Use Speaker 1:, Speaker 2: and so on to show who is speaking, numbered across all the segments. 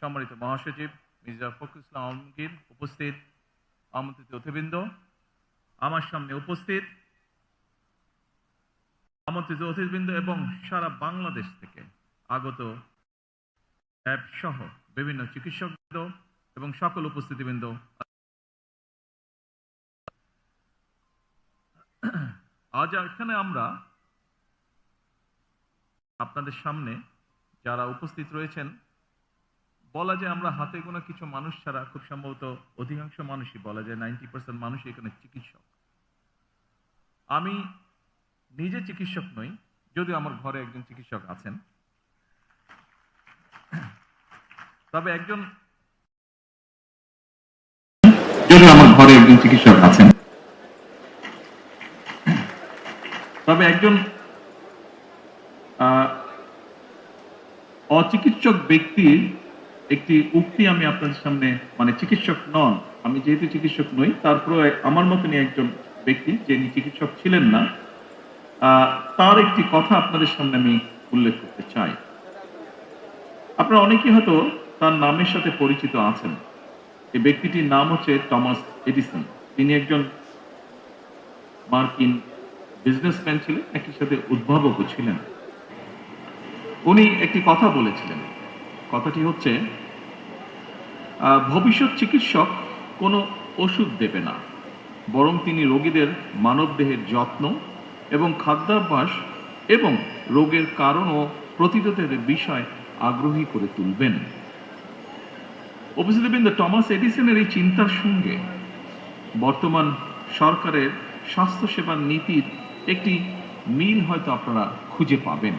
Speaker 1: সম্মানিত মহাসচিব মির্জা ফখরুল ইসলাম আলমগীর, উপস্থিত আমন্ত্রিত অতিবৃন্দ, আমার সামনে উপস্থিত আমন্ত্রিত অতিথিবৃন্দ এবং সারা বাংলাদেশ থেকে আগত অ্যাপ সহ বিভিন্ন চিকিৎসকবৃন্দ এবং সকল উপস্থিতিবৃন্দ, আজ এখানে আমরা আপনাদের সামনে যারা উপস্থিত রয়েছেন, বলা যায় আমরা হাতে গোনা কিছু মানুষ ছাড়া খুব সম্ভবত অধিকাংশ মানুষই, বলা যায় 90% মানুষই এখানে চিকিৎসক। আমি নিজে চিকিৎসক নই, যদিও আমার ঘরে একজন চিকিৎসক আছেন, তবে একজন অচিকিৎসক ব্যক্তির একটি উক্তি আমি আপনাদের সামনে, মানে চিকিৎসক নন, আমি যেহেতু চিকিৎসক নই, তারপরে আমার মতনই একজন ব্যক্তি যিনি চিকিৎসক ছিলেন না, তার একটি কথা আপনাদের সামনে আমি উল্লেখ করতে চাই। আপনারা অনেকেই হয়তো তার নামের সাথে পরিচিত আছেন। এই ব্যক্তিটির নাম হচ্ছে টমাস এডিসন। তিনি একজন মার্কিন বিজনেসম্যান ছিলেন, একই সাথে উদ্ভাবকও ছিলেন। উনি একটি কথা বলেছিলেন, কথাটি হচ্ছে, ভবিষ্যৎ চিকিৎসক কোনো ওষুধ দেবে না, বরং তিনি রোগীদের মানবদেহের যত্ন এবং খাদ্যাভ্যাস এবং রোগের কারণ ও প্রতিরোধের বিষয় আগ্রহী করে তুলবেন। উপস্থিতবৃন্দ, টমাস এডিসনের এই চিন্তার সঙ্গে বর্তমান সরকারের স্বাস্থ্যসেবার নীতির একটি মিল হয়তো আপনারা খুঁজে পাবেন।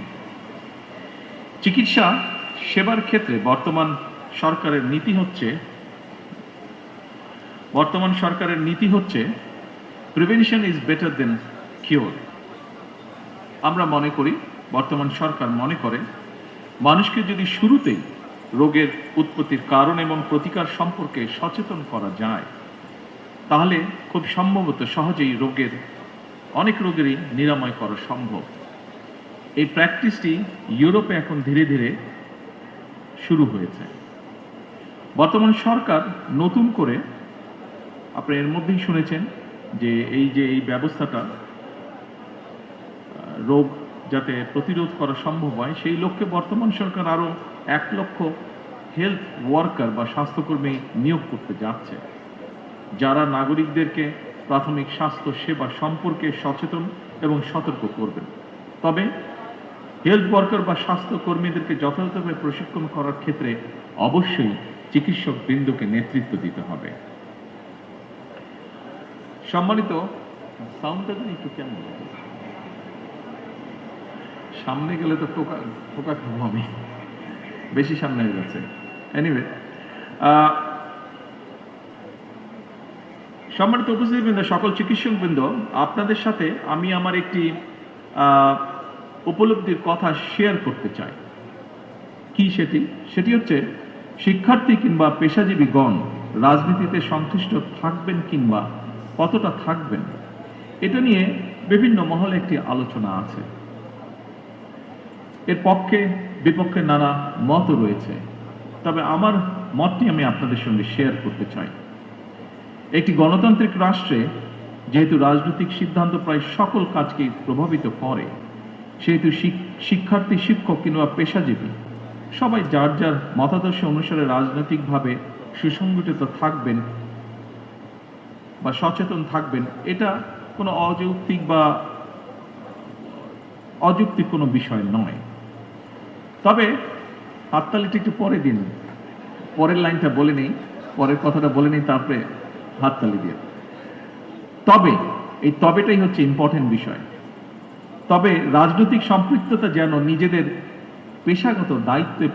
Speaker 1: চিকিৎসা সেবার ক্ষেত্রে বর্তমান সরকারের নীতি হচ্ছে prevention is better then cure. আমরা মনে করি, বর্তমান সরকার মনে করে, মানুষকে যদি শুরুতেই রোগের উৎপত্তির কারণ এবং প্রতিকার সম্পর্কে সচেতন করা যায়, তাহলে খুব সম্ভবত সহজেই অনেক রোগেরই নিরাময় করা সম্ভব। এই প্র্যাকটিসটি ইউরোপে এখন ধীরে ধীরে শুরু হয়েছে। বর্তমান সরকার নতুন করে, আপনারা এর মধ্যেই শুনেছেন যে এই ব্যবস্থাটা, রোগ যাতে প্রতিরোধ করা সম্ভব হয়, সেই লক্ষ্যে বর্তমান সরকার আরো 1 লক্ষ হেলথ ওয়ার্কার বা স্বাস্থ্যকর্মী নিয়োগ করতে যাচ্ছে, যারা নাগরিকদেরকে প্রাথমিক স্বাস্থ্য সেবা সম্পর্কে সচেতন এবং সতর্ক করবেন। তবে হেলথ ওয়ার্কার বা স্বাস্থ্যকর্মীদেরকে যথাযথভাবে প্রশিক্ষণ করার ক্ষেত্রে অবশ্যই চিকিৎসক বৃন্দকে নেতৃত্ব দিতে হবে। সম্মানিত, সাউন্ডটা একটু কেমন, সামনে গেলে তো টোকা খাবো আমি, বেশি সামনে হয়ে যাচ্ছে। এনিওয়ে, সম্মানিত উপস্থিতিবৃন্দ, সকল চিকিৎসকবৃন্দ, আপনাদের সাথে আমি আমার একটি উপলব্ধির কথা শেয়ার করতে চাই। কি সেটি হচ্ছে, শিক্ষার্থী কিংবা পেশাজীবীগণ রাজনীতিতে সংশ্লিষ্ট থাকবেন কিংবা কতটা থাকবেন, এটা নিয়ে বিভিন্ন মহলে একটি আলোচনা আছে। এর পক্ষে বিপক্ষে নানা মত রয়েছে, তবে আমার মতটি আমি আপনাদের সঙ্গে শেয়ার করতে চাই। একটি গণতান্ত্রিক রাষ্ট্রে যেহেতু রাজনৈতিক সিদ্ধান্ত প্রায় সকল কাজকেই প্রভাবিত করে, সেহেতু শিক্ষার্থী, শিক্ষক কিংবা পেশাজীবী সবাই যার যার মতাদর্শ অনুসারে রাজনৈতিকভাবে সুসংগঠিত থাকবেন বা সচেতন থাকবেন, এটা কোনো অযৌক্তিক কোনো বিষয় নয়। তবে হাততালিটা একটু পরে দিন, পরের লাইনটা বলে নেই, পরের কথাটা বলে নেই, তারপরে হাততালি দিয়ে। তবে এই তবেটাই হচ্ছে ইম্পর্টেন্ট বিষয়। তবে রাজনৈতিক সম্পৃক্ততা যেন নিজেদের পেশাগত দায়িত্বে